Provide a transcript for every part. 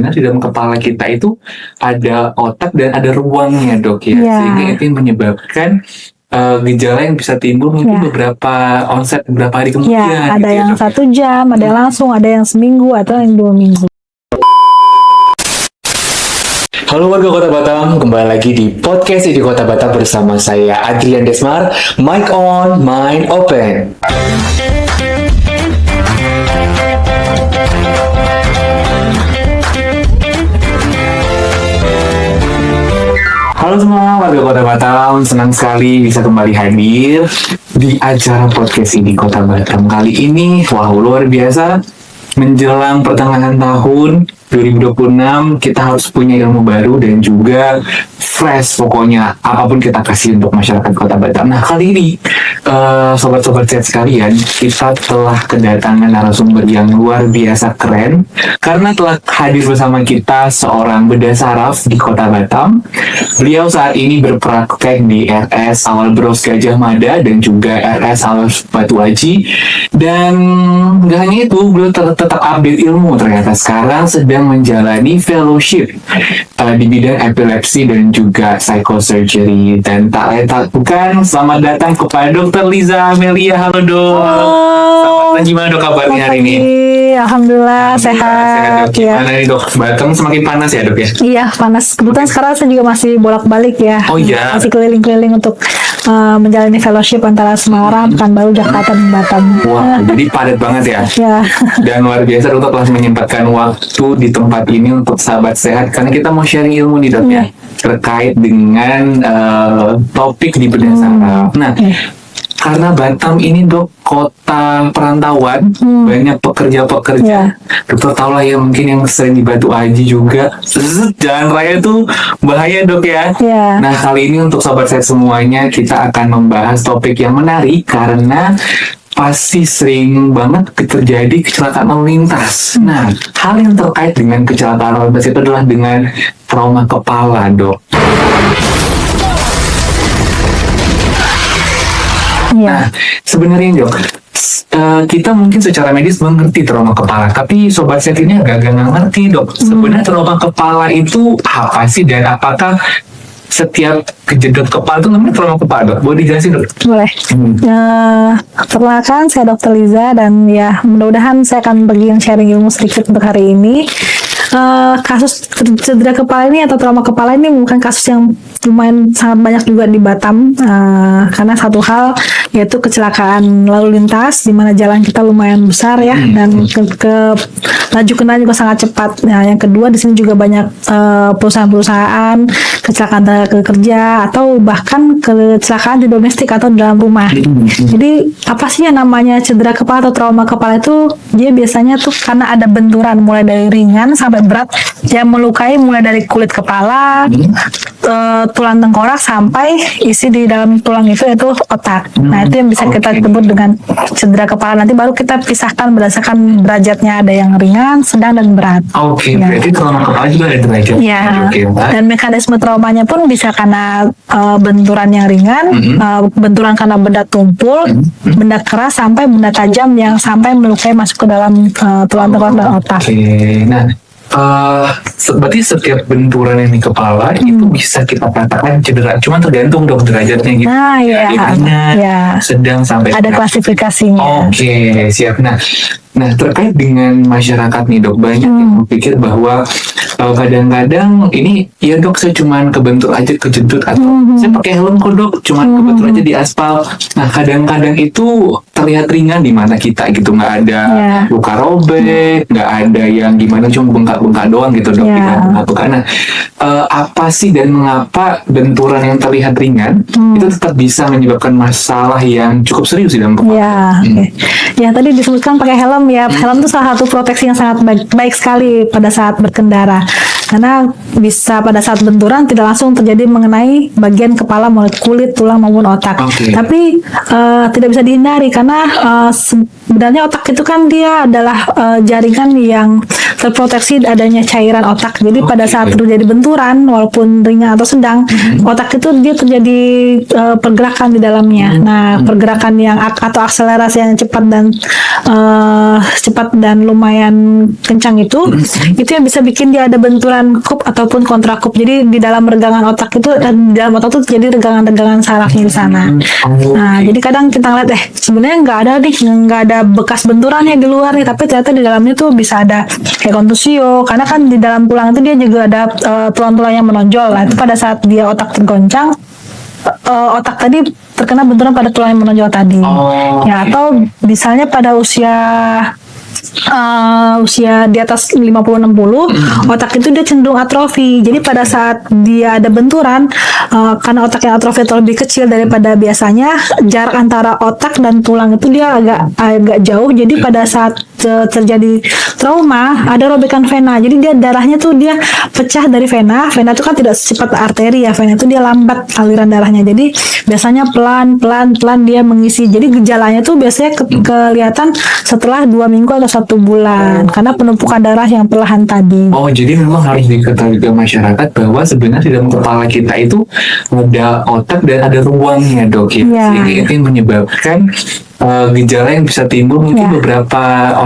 Di dalam kepala kita itu ada otak dan ada ruangnya, Dok, ya. Ya. Sehingga itu yang menyebabkan gejala yang bisa timbul mungkin beberapa hari kemudian. Ya, ada gitu yang ya, Dok. 1 jam, ada yang langsung, ada yang seminggu atau yang 2 minggu. Halo warga Kota Batam, kembali lagi di podcast di Kota Batam bersama saya Adrian Desmar. Mic on, mind open. Halo semua warga Kota Batam, senang sekali bisa kembali hadir di acara podcast ini Kota Batam. Kali ini, wow, luar biasa. Menjelang pertengahan tahun 2026, kita harus punya ilmu baru dan juga fresh, pokoknya apapun kita kasih untuk masyarakat Kota Batam. Nah, kali ini sobat-sobat sehat sekalian, kita telah kedatangan narasumber yang luar biasa keren karena telah hadir bersama kita seorang bedah saraf di Kota Batam. Beliau saat ini berpraktek di RS Awal Bros Gajah Mada dan juga RS Awal Batu Aji. Dan nggak hanya itu, beliau tetap update ilmu. Ternyata sekarang sedang menjalani fellowship di bidang epilepsi dan juga psychosurgery. Dan tak lain tak bukan, selamat datang kepada Dr. Liza Amelia. Halo, Dok. Selamat, gimana, Dok, kabarnya hari ini? Alhamdulillah sehat. Dok. Gimana nih, Dok? Batam semakin panas ya, Dok, ya? Iya, panas. Kebetulan sekarang saya juga masih bolak-balik ya. Oh iya. Masih keliling-keliling untuk menjalani fellowship antara Semarang, Pekanbaru, Jakarta, dan Batam. Wah, jadi padat banget ya. Ya. Dan luar biasa, Dok, telah menyempatkan waktu di tempat ini untuk sahabat sehat karena kita mau sharing ilmu nih, Dok, ya, terkait dengan topik di bedah saraf. Nah, karena Batam ini, Dok, kota perantauan, banyak pekerja-pekerja. Dokter tau lah ya, mungkin yang sering di Batu Aji juga, jalan raya itu bahaya, Dok, ya. Nah, kali ini untuk sobat sehat semuanya, kita akan membahas topik yang menarik karena pasti sering banget terjadi kecelakaan lalu lintas. Nah, hal yang terkait dengan kecelakaan lalu lintas itu adalah dengan trauma kepala, Dok. Nah, sebenarnya, Dok, kita mungkin secara medis mengerti trauma kepala, tapi sobat sehat ini agak-agak nggak ngerti, Dok. Sebenarnya trauma kepala itu apa sih, dan apakah setiap kejedot kepala itu namanya trauma kepala, Dok? Boleh dijelasin, Dok? Boleh. Perkenalkan, saya Dr. Liza, dan ya mudah-mudahan saya akan bagi yang sharing ilmu sedikit untuk hari ini. Kasus cedera kepala ini atau trauma kepala ini bukan kasus yang lumayan sangat banyak juga di Batam, karena satu hal yaitu kecelakaan lalu lintas di mana jalan kita lumayan besar ya, dan laju kendaraan juga sangat cepat. Nah, yang kedua di sini juga banyak perusahaan-perusahaan kecelakaan tenaga kerja atau bahkan kecelakaan di domestik atau di dalam rumah. Jadi apa sih yang namanya cedera kepala atau trauma kepala itu? Dia biasanya tuh karena ada benturan mulai dari ringan sampai berat yang melukai mulai dari kulit kepala, tulang tengkorak sampai isi di dalam tulang itu yaitu otak. Nah, itu yang bisa kita sebut dengan cedera kepala. Nanti baru kita pisahkan berdasarkan derajatnya, ada yang ringan, sedang, dan berat. Berarti trauma kepala juga ada derajat. Dan mekanisme traumanya pun bisa karena benturan yang ringan, benturan karena benda tumpul, benda keras, sampai benda tajam yang sampai melukai masuk ke dalam tulang tengkorak dan otak. Nah, berarti setiap benturan yang di kepala itu bisa kita katakan cedera. Cuma tergantung, Dok, derajatnya gitu. Nah, ringan, sedang, sampai ada klasifikasinya. Siap. Nah, terkait dengan masyarakat nih, Dok, banyak yang berpikir bahwa kadang-kadang ini, ya, Dok, saya cuman kebentur aja, kejedut, atau saya pakai helm kok, Dok, cuman kebentur aja di aspal. Nah, kadang-kadang itu terlihat ringan di mata kita gitu, nggak ada luka robek, nggak ada yang gimana, cuma bengkak-bengkak doang gitu, Dok. Nah, apa sih dan mengapa benturan yang terlihat ringan itu tetap bisa menyebabkan masalah yang cukup serius di dalam kepala? Ya, tadi disebutkan pakai helm ya. Helm itu salah satu proteksi yang sangat baik sekali pada saat berkendara. Karena bisa pada saat benturan tidak langsung terjadi mengenai bagian kepala, mulai kulit, tulang maupun otak. Tapi tidak bisa dihindari karena sebenarnya otak itu kan dia adalah jaringan yang terproteksi adanya cairan otak. Jadi pada saat terjadi benturan, walaupun ringan atau sedang, otak itu dia terjadi pergerakan di dalamnya. Nah, pergerakan yang atau akselerasi yang cepat dan lumayan kencang itu yang bisa bikin dia ada benturan kup ataupun kontrakup. Jadi di dalam regangan otak itu, di dalam otak itu terjadi regangan-regangan sarafnya di sana. Nah, jadi kadang kita ngeliat sebenarnya nggak ada bekas benturannya di luar nih, tapi ternyata di dalamnya tuh bisa ada kayak kontusio, karena kan di dalam tulang itu dia juga ada tulang-tulang yang menonjol. Nah, itu pada saat dia otak tergoncang, otak tadi terkena benturan pada tulang yang menonjol tadi. Ya, atau misalnya pada usia di atas 50-60, otak itu dia cenderung atrofi. Jadi pada saat dia ada benturan, karena otak yang atrofi itu lebih kecil daripada biasanya, jarak antara otak dan tulang itu dia agak jauh. Jadi pada saat terjadi trauma, ada robekan vena. Jadi dia darahnya tuh dia pecah dari vena. Vena itu kan tidak secepat arteri ya. Vena itu dia lambat aliran darahnya. Jadi biasanya pelan dia mengisi. Jadi gejalanya tuh biasanya kelihatan setelah 2 minggu atau 1 bulan, karena penumpukan darah yang perlahan tadi. Jadi memang harus diketahui ke masyarakat bahwa sebenarnya di dalam kepala kita itu ada otak dan ada ruangnya, Dok, ya. Sehingga itu yang menyebabkan gejala yang bisa timbul mungkin beberapa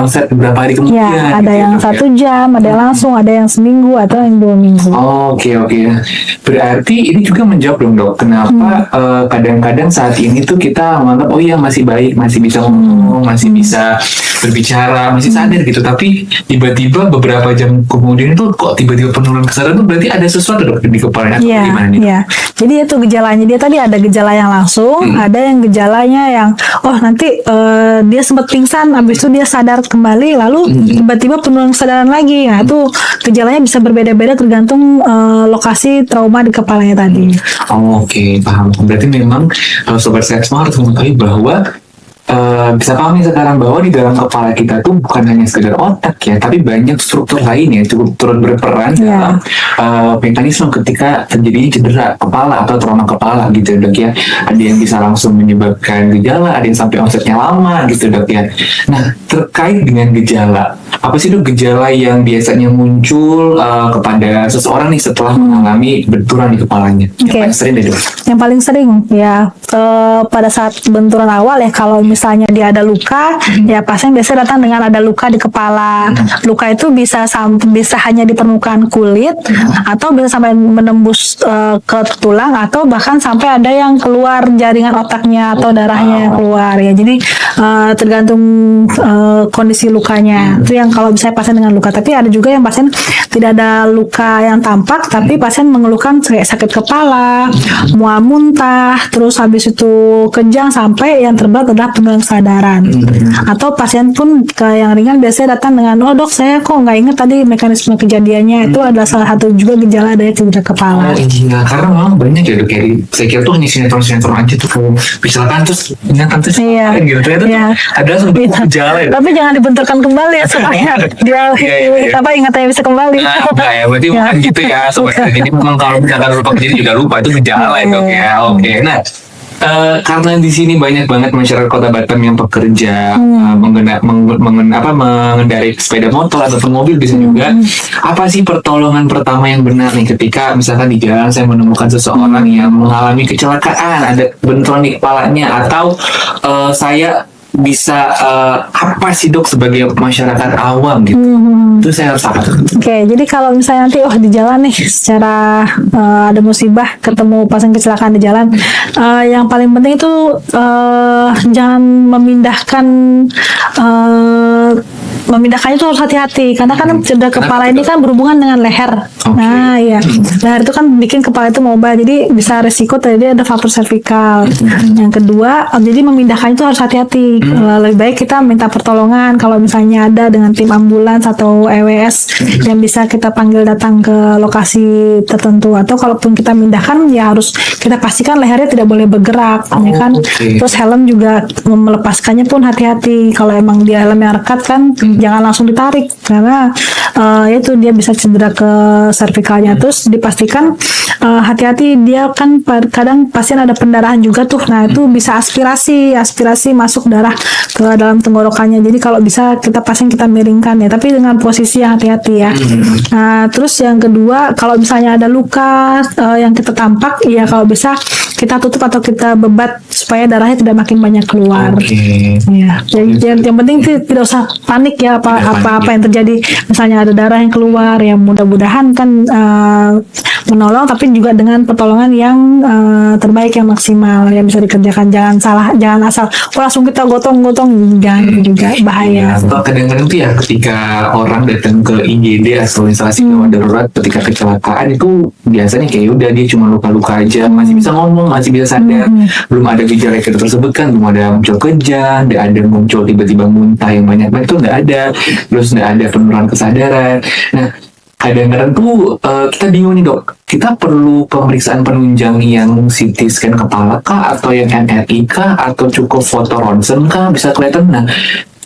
hari kemudian. Ada yang 1 jam, ada yang langsung, ada yang seminggu atau yang 2 minggu. Oke. Berarti ini juga menjawab dong, Dok, kenapa kadang-kadang saat ini tuh kita menganggap masih baik, masih bisa ngomong, masih bisa berbicara, masih sadar gitu, tapi tiba-tiba beberapa jam kemudian itu kok tiba-tiba penurunan kesadaran tuh berarti ada sesuatu, Dok, di kepalanya. Gimana nih? Iya. Jadi itu gejalanya dia tadi ada gejala yang langsung, ada yang gejalanya yang nanti dia sempat pingsan, habis itu dia sadar kembali, lalu tiba-tiba penurunan kesadaran lagi. Nah, itu gejalanya bisa berbeda-beda tergantung lokasi trauma di kepalanya tadi. Oke, paham. Berarti memang sobat sehat semua harus mengetahui bahwa bisa pahami sekarang bahwa di dalam kepala kita tuh bukan hanya sekedar otak ya, tapi banyak struktur lain yang cukup turut berperan dalam mekanisme ketika terjadi cedera kepala atau trauma kepala gitu, Dok, ya. Ada yang bisa langsung menyebabkan gejala, ada yang sampai onsetnya lama gitu, Dok, ya. Nah, terkait dengan gejala, apa sih, Dok, gejala yang biasanya muncul kepada seseorang nih setelah mengalami benturan di kepalanya? Yang paling sering deh, Dok. Yang paling sering ya pada saat benturan awal ya, kalau misalnya dia ada luka, ya pasien biasanya datang dengan ada luka di kepala. Luka itu bisa hanya di permukaan kulit, atau bisa sampai menembus ke tulang, atau bahkan sampai ada yang keluar jaringan otaknya atau darahnya keluar ya. Jadi tergantung kondisi lukanya. Itu yang kalau misalnya pasien dengan luka. Tapi ada juga yang pasien tidak ada luka yang tampak, tapi pasien mengeluhkan kayak sakit kepala, mual muntah, terus habis itu kejang, sampai yang terberat adalah penurunan kesadaran. Atau pasien pun yang ringan biasanya datang dengan, Dok, saya kok nggak ingat tadi mekanisme kejadiannya. Itu adalah salah satu juga gejala dari cedera kepala. Iya, karena memang banyak ya, Dok, saya kira tuh hanya sinetron aja tuh, kalau misalkan terus ingatan terus gitu, ternyata ada sebuah gejala ya. Tapi jangan dibenturkan kembali ya, supaya dia ingatannya bisa kembali. Berarti bukan gitu ya, sobat. Jadi memang kalau misalkan lupa kejadian juga lupa, itu gejala ya, Dok, ya. Oke. Nah, karena di sini banyak banget masyarakat Kota Batam yang bekerja mengendarai sepeda motor ataupun mobil bisa juga. Apa sih pertolongan pertama yang benar nih ketika misalkan di jalan saya menemukan seseorang yang mengalami kecelakaan, ada benturan di kepalanya, atau saya bisa apa sih, Dok, sebagai masyarakat awam gitu? Itu saya harus apa? Oke, jadi kalau misalnya nanti di jalan nih secara ada musibah, ketemu pasien kecelakaan di jalan, yang paling penting itu jangan memindahkannya itu harus hati-hati, karena kan cedera kepala ini kan berhubungan dengan leher. Nah, iya, leher itu kan bikin kepala itu mobile, jadi bisa resiko tadi ada faktor servikal. Yang kedua, jadi memindahkannya itu harus hati-hati. Lebih baik kita minta pertolongan kalau misalnya ada dengan tim ambulans atau EWS yang bisa kita panggil datang ke lokasi tertentu, atau kalaupun kita mindahkan ya harus kita pastikan lehernya tidak boleh bergerak, ya kan. Terus helm juga melepaskannya pun hati-hati. Kalau emang dia helm yang rekat kan jangan langsung ditarik, karena itu dia bisa cedera ke servikalnya. Terus dipastikan hati-hati, dia kan kadang pasien ada pendarahan juga tuh. Nah itu bisa aspirasi masuk darah ke dalam tenggorokannya. Jadi kalau bisa pasien kita miringkan ya, tapi dengan posisi yang hati-hati ya. Nah terus yang kedua, kalau misalnya ada luka yang kita tampak, ya kalau bisa kita tutup atau kita bebat supaya darahnya tidak makin banyak keluar. Ya, jadi yang penting tidak usah panik ya apa yang terjadi. Misalnya ada darah yang keluar, ya mudah-mudahan kan menolong, tapi juga dengan pertolongan yang terbaik, yang maksimal, yang bisa dikerjakan. Jangan asal langsung kita gotong-gotong, jangan juga bahaya. Atau kadang-kadang tuh ya ketika orang datang ke IGD atau instalasi gawat darurat ketika kecelakaan itu biasanya kayak udah dia cuma luka-luka aja, masih bisa ngomong, masih bisa sadar, belum ada gejala kayak tersebut kan, belum ada muncul kejang, tidak ada muncul tiba-tiba muntah yang banyak itu nggak ada, terus nggak ada penurunan kesadaran. Nah kadang-kadang tuh kita bingung nih dok, kita perlu pemeriksaan penunjang yang CT scan kepala kah, atau yang MRI kah, atau cukup foto ronsen kah bisa kelihatan. Nah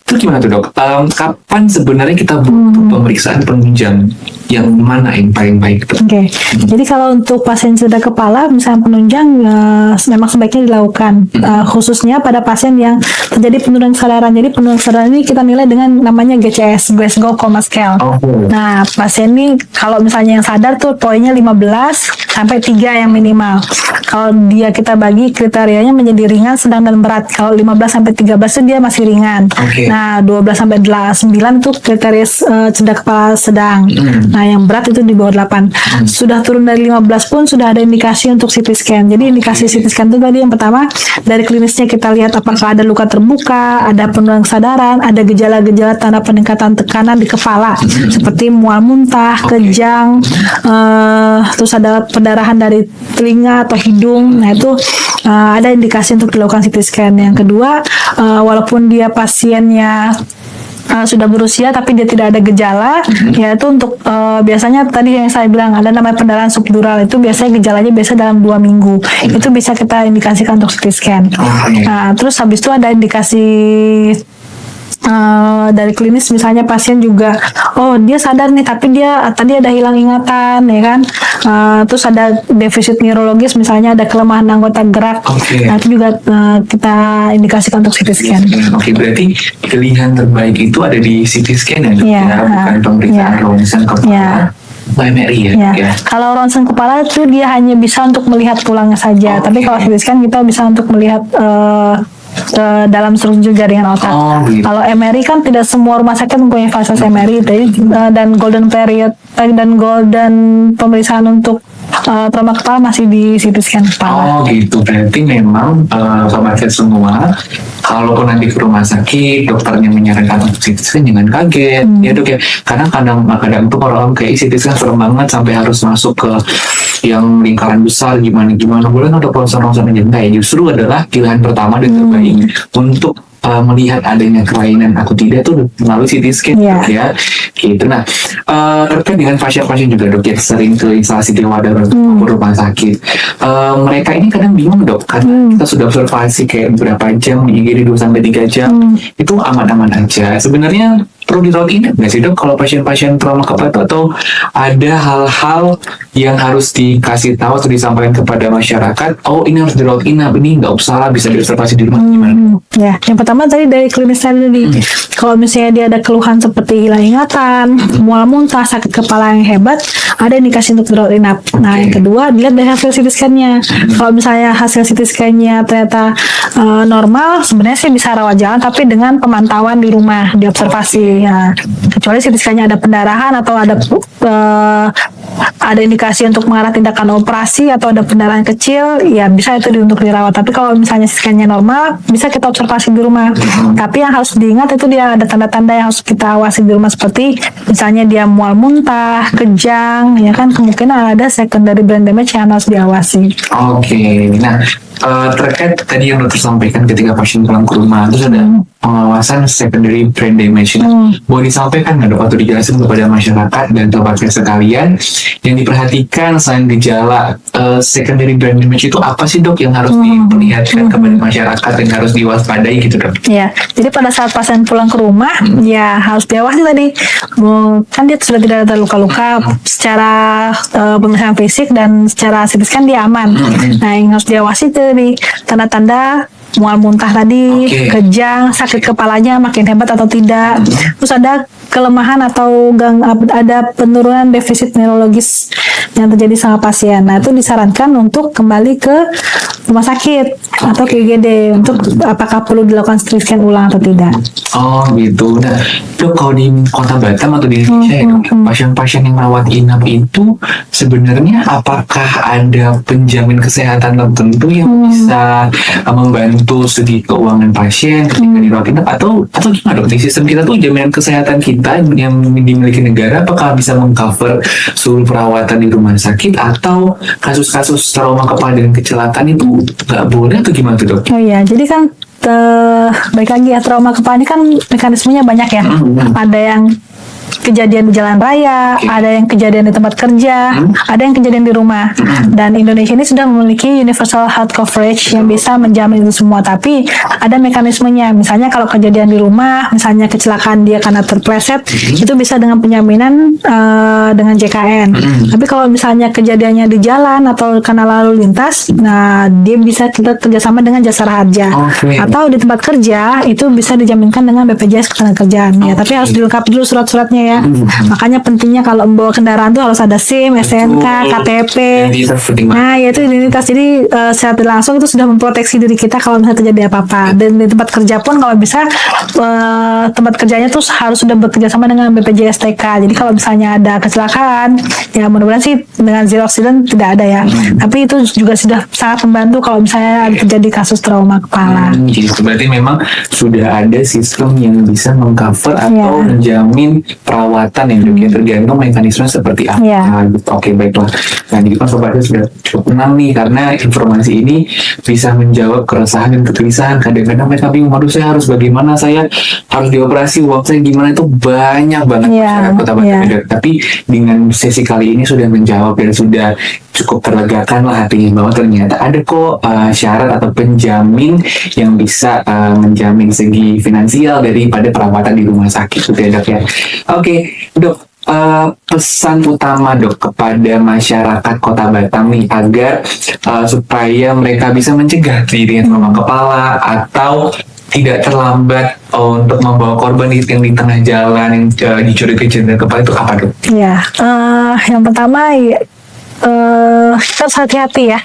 itu gimana tuh dok? Kapan sebenarnya kita butuh pemeriksaan penunjang? Yang mana yang paling baik tuh? Oke. Jadi kalau untuk pasien cedera kepala, misalnya penunjang memang sebaiknya dilakukan, khususnya pada pasien yang terjadi penurunan kesadaran. Jadi penurunan kesadaran ini kita nilai dengan namanya GCS, Glasgow Coma Scale. Nah pasien ini kalau misalnya yang sadar tuh poinnya 15 sampai 3 yang minimal. Kalau dia kita bagi kriterianya menjadi ringan, sedang dan berat. Kalau 15 sampai 13 itu dia masih ringan. Nah 12 sampai 9 itu kriteria cedera kepala sedang. Nah yang berat itu di bawah 8. Sudah turun dari 15 pun sudah ada indikasi untuk CT scan. Jadi indikasi CT scan itu tadi yang pertama, dari klinisnya kita lihat apakah ada luka terbuka, ada penurunan kesadaran, ada gejala-gejala tanda peningkatan tekanan di kepala seperti mual muntah, kejang, terus ada pendarahan dari telinga atau hidung. Nah itu ada indikasi untuk dilakukan CT scan. Yang kedua, walaupun dia pasiennya sudah berusia tapi dia tidak ada gejala, yaitu untuk biasanya tadi yang saya bilang ada namanya pendarahan subdural, itu biasanya gejalanya dalam 2 minggu, itu bisa kita indikasikan untuk CT scan. Terus habis itu ada indikasi dari klinis, misalnya pasien juga dia sadar nih tapi dia tadi ada hilang ingatan ya kan, terus ada defisit neurologis, misalnya ada kelemahan anggota gerak. Nah itu juga kita indikasikan untuk CT scan. Berarti pilihan terbaik itu ada di CT scan ya, bukan pemeriksaan ronsen kepala. MRI ya. Kalau ronsen kepala itu dia hanya bisa untuk melihat tulangnya saja, tapi kalau CT scan kita bisa untuk melihat ke dalam struktur jaringan otak. Kalau MRI kan tidak semua rumah sakit mempunyai fasilitas MRI, dan golden period dan golden pemeriksaan untuk trauma kepala masih di CT scan kepala. Gitu. Berarti memang sobat semua, kalaupun nanti ke rumah sakit dokternya menyarankan untuk CT scan, jangan kaget ya dok ya, karena kadang tuh orang kayak CT scan serem banget sampai harus masuk ke yang lingkaran besar, gimana boleh nggak ronsen aja. Enggak ya, justru adalah pilihan pertama dan terbaik untuk melihat adanya kelainan atau tidak tuh melalui CT scan ya gitu. Nah terkait dengan pasien-pasien juga dok yang sering ke instalasi gawat darurat rumah sakit, mereka ini kadang bingung dok, karena kita sudah observasi kayak beberapa jam di IGD 2-3 jam itu aman-aman aja. Sebenarnya perlu dirawat inap nggak sih dok kalau pasien-pasien trauma kepala, atau ada hal-hal yang harus dikasih tahu atau disampaikan kepada masyarakat, ini harus dirawat inap, ini nggak usah, bisa diobservasi di rumah, gimana? Ya, yang pertama tadi dari klinis tadi, kalau misalnya dia ada keluhan seperti hilang ingatan, mual muntah, sakit kepala yang hebat, ada indikasi untuk dirawat inap. Nah yang kedua, dilihat dari hasil CT scan-nya. Kalau misalnya hasil CT scan-nya ternyata normal, sebenarnya sih bisa rawat jalan, tapi dengan pemantauan di rumah, diobservasi. Ya, kecuali CT scan-nya ada pendarahan atau ada indikasi untuk mengarah tindakan operasi atau ada pendarahan kecil, ya bisa itu untuk dirawat. Tapi kalau misalnya scan-nya normal, bisa kita observasi di rumah. Tapi yang harus diingat itu dia ada tanda-tanda yang harus kita awasi di rumah, seperti misalnya dia mual muntah, kejang, ya kan, kemungkinan ada secondary brain damage yang harus diawasi. Nah terkait tadi yang dokter sampaikan ketika pasien pulang ke rumah, terus ada pengawasan secondary brain damage. Boleh disampaikan nggak dok atau dijelasin kepada masyarakat dan sobat sekalian yang diperhatikan selain gejala secondary brain damage itu apa sih dok yang harus diperlihatkan kepada masyarakat dan harus diwaspadai gitu dok? Ya, jadi pada saat pasien pulang ke rumah, ya harus diawasi tadi. Kan dia sudah tidak ada luka-luka secara pemeriksaan fisik dan secara CT scan dia aman. Nah, yang harus diawasi itu nih tanda-tanda mual muntah tadi, kejang, sakit kepalanya makin hebat atau tidak. Terus ada kelemahan atau ada penurunan defisit neurologis yang terjadi sama pasien. Nah, itu disarankan untuk kembali ke rumah sakit atau ke IGD untuk apakah perlu dilakukan CT scan ulang atau tidak. Oh gitu. Nah, dok kalau di Kota Batam atau di Indonesia ya dok, pasien-pasien yang merawat inap itu sebenarnya apakah ada penjamin kesehatan tertentu yang bisa membantu segi keuangan pasien ketika dirawat inap atau gimana dok? Di sistem kita tuh jaminan kesehatan kita yang dimiliki negara apakah bisa mengcover seluruh perawatan di rumah sakit atau kasus-kasus trauma kepala dan kecelakaan itu nggak boleh atau gimana tuh dok? Oh iya, jadi kan baik lagi ya, trauma kepala ini kan mekanismenya banyak ya. Ada yang kejadian di jalan raya, ada yang kejadian di tempat kerja, ada yang kejadian di rumah. Dan Indonesia ini sudah memiliki universal health coverage yang bisa menjamin itu semua. Tapi ada mekanismenya. Misalnya kalau kejadian di rumah, misalnya kecelakaan dia karena terpleset, itu bisa dengan penjaminan dengan JKN. Tapi kalau misalnya kejadiannya di jalan atau karena lalu lintas, nah dia bisa kita kerjasama dengan Jasara Harja. Atau di tempat kerja itu bisa dijaminkan dengan BPJS Ketenagakerjaan. Ya, tapi harus dilengkapi dulu surat-suratnya ya. Makanya pentingnya kalau membawa kendaraan tuh harus ada SIM, SNK, KTP. Nah, yaitu identitas. Jadi secara tidak langsung itu sudah memproteksi diri kita kalau misalnya terjadi apa-apa. Dan di tempat kerja pun kalau bisa tempat kerjanya tuh harus sudah bekerja sama dengan BPJS TK. Jadi kalau misalnya ada kecelakaan, ya mudah-mudahan sih dengan zero accident tidak ada ya. Tapi itu juga sudah sangat membantu kalau misalnya terjadi kasus trauma kepala. Jadi berarti memang sudah ada sistem yang bisa mengcover atau menjamin perawatan yang juga tergantung mekanisme seperti apa. Oke, baiklah. Nah, jadi kan sobatnya sudah cukup tenang nih karena informasi ini bisa menjawab keresahan dan kegelisahan. Kadang-kadang mereka bingung, aduh saya harus bagaimana, saya harus dioperasi, uang saya gimana, itu banyak banget masyarakat Kota Batam. Tapi dengan sesi kali ini sudah menjawab dan sudah cukup terlegakan lah hatinya bahwa ternyata ada kok syarat atau penjamin yang bisa menjamin segi finansial daripada perawatan di rumah sakit gitu ya dok ya. Oke, dok, pesan utama dok kepada masyarakat Kota Batam nih agar supaya mereka bisa mencegah terjadinya trauma kepala atau tidak terlambat untuk membawa korban yang di tengah jalan yang dicurigai cedera kepala itu apa dok? Ya, yang pertama kita harus hati-hati ya.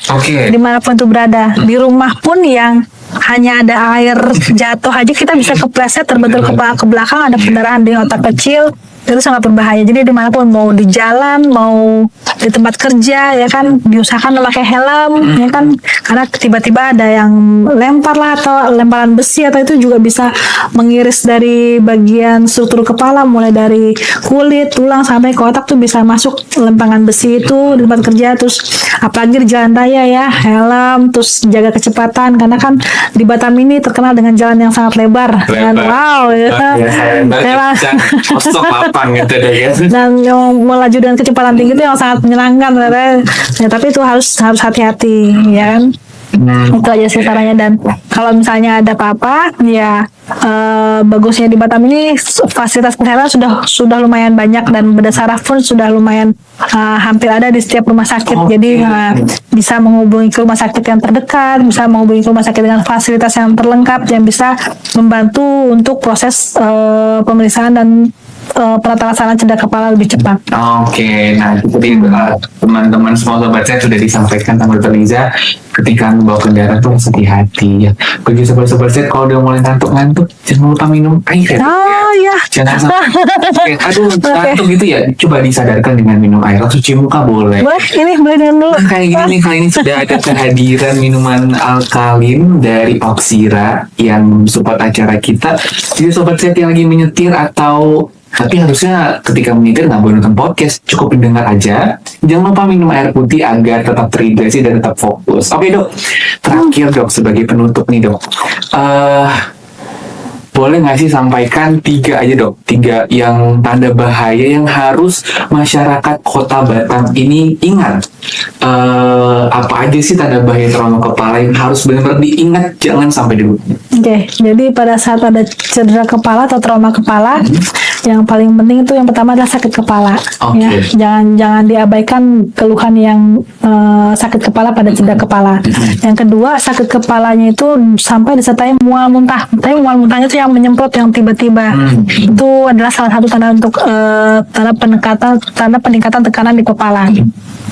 Dimanapun itu berada, di rumah pun yang hanya ada air jatuh aja kita bisa kepleset terbentur kepala ke belakang, ada pendarahan di otak kecil, itu sangat berbahaya. Jadi dimanapun, mau di jalan, mau di tempat kerja ya kan, diusahakan memakai helm ya kan, karena tiba-tiba ada yang lempar lah atau lemparan besi atau itu juga bisa mengiris dari bagian struktur kepala mulai dari kulit, tulang sampai ke otak tuh bisa masuk lempangan besi itu di tempat kerja. Terus apalagi di jalan raya ya, helm, terus jaga kecepatan karena kan di Batam ini terkenal dengan jalan yang sangat lebar. Dan wow ya. Dan yang melaju dengan kecepatan tinggi itu yang sangat menyenangkan ya, tapi itu harus hati-hati ya kan. Itu aja sih caranya. Dan kalau misalnya ada apa-apa ya, bagusnya di Batam ini fasilitas kesehatan sudah lumayan banyak dan bedah saraf pun sudah lumayan hampir ada di setiap rumah sakit. Jadi bisa menghubungi ke rumah sakit yang terdekat, bisa menghubungi ke rumah sakit dengan fasilitas yang terlengkap yang bisa membantu untuk proses pemeriksaan dan penata laksana cedera kepala lebih cepat. Oke, nah jadi teman-teman semua sobat saya sudah disampaikan sama Dr. Liza ketika membawa kendaraan tuh harus hati-hati ya. Bagi sobat-sobat saya kalau udah mulai ngantuk-ngantuk jangan lupa minum air ya. Ya. Jangan sampai ngantuk gitu ya. Coba disadarkan dengan minum air. Cuci muka boleh. Wah, ini boleh dengan dulu. Nah, kayak gini nih, kali ini sudah ada kehadiran minuman alkalin dari Oxira yang support acara kita. Jadi sobat saya yang lagi menyetir atau Tapi harusnya ketika menyetir nggak boleh nonton podcast, cukup mendengar aja. Jangan lupa minum air putih agar tetap terhidrasi dan tetap fokus. Oke dok, terakhir dok sebagai penutup nih dok. Boleh nggak sih sampaikan 3 aja dok, 3 yang tanda bahaya yang harus masyarakat Kota Batam ini ingat. Apa aja sih tanda bahaya trauma kepala yang harus benar-benar diingat, jangan sampai dulu. Oke, jadi pada saat ada cedera kepala atau trauma kepala, yang paling penting itu yang pertama adalah sakit kepala. Oke. Ya, jangan diabaikan keluhan yang sakit kepala pada cedera kepala. Yang kedua, sakit kepalanya itu sampai disertai mual muntah. Tapi mual muntahnya itu yang menyemprot yang tiba-tiba. Itu adalah salah satu tanda untuk tanda peningkatan tekanan di kepala.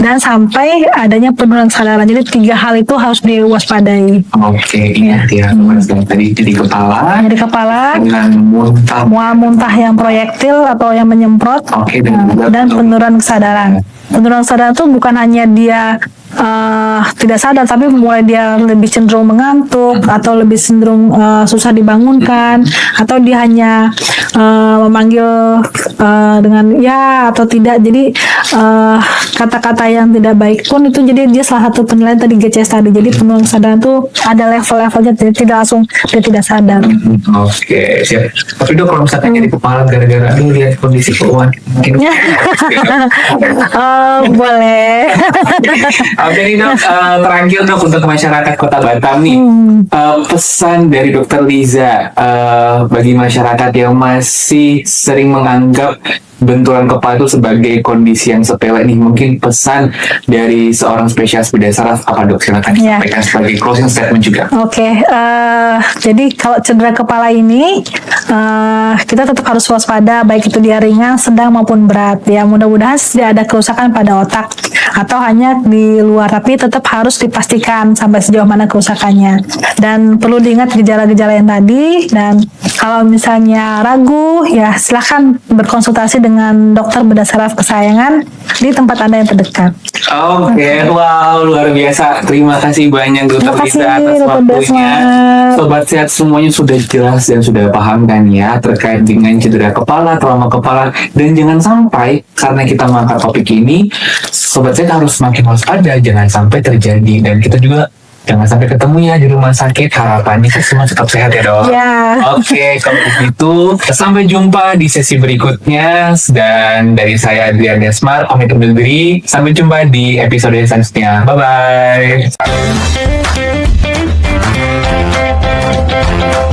Dan sampai adanya penurunan kesadaran. Jadi 3 hal itu harus diwaspadai. Oke, ingat ya, yang tadi di kepala, Jadi kepala, dengan muntah. mual muntah yang proyektil atau yang menyemprot, Oke, dan juga dan penurunan kesadaran. Penurunan kesadaran itu bukan hanya dia tidak sadar, tapi mulai dia lebih cenderung mengantuk atau lebih cenderung susah dibangunkan, atau dia hanya memanggil dengan ya atau tidak. Jadi kata-kata yang tidak baik pun itu jadi dia salah satu penilaian tadi GCS tadi. Jadi penurunan kesadaran itu ada level-levelnya, jadi tidak langsung dia tidak sadar. Oke, siap. Tapi dok, kalau misalkan jadi kepala gara-gara aduh lihat kondisi keuangan mungkin. Boleh. Oke nih dok, terakhir dok untuk masyarakat Kota Batam nih, pesan dari Dokter Liza bagi masyarakat yang masih sering menganggap benturan kepala itu sebagai kondisi yang sepele nih, mungkin pesan dari seorang spesialis bedah saraf apa dok? Silakan Ya. disampaikan sebagai closing statement juga. Oke, jadi kalau cedera kepala ini kita tetap harus waspada, baik itu dia ringan, sedang maupun berat. Ya, mudah-mudahan tidak ada kerusakan pada otak atau hanya di luar, tapi tetap harus dipastikan sampai sejauh mana kerusakannya. Dan perlu diingat gejala-gejala yang tadi. Dan kalau misalnya ragu, ya silahkan berkonsultasi dengan dokter bedah saraf kesayangan di tempat Anda yang terdekat. Oke, wow, luar biasa. Terima kasih banyak Dokter Terima kasih, Liza atas Dokter waktunya. Desmar. Sobat sehat semuanya sudah jelas dan sudah paham kan ya terkait dengan cedera kepala, trauma kepala, dan jangan sampai karena kita mengangkat topik ini, sobat sehat harus semakin waspada, jangan sampai terjadi, dan kita juga jangan sampai ketemu ya di rumah sakit. Harapannya kita semua tetap sehat ya dok. Ya. Oke, kalau begitu sampai jumpa di sesi berikutnya, dan dari saya Adrian Desmar pamit undur diri. Sampai jumpa di episode selanjutnya. Bye bye.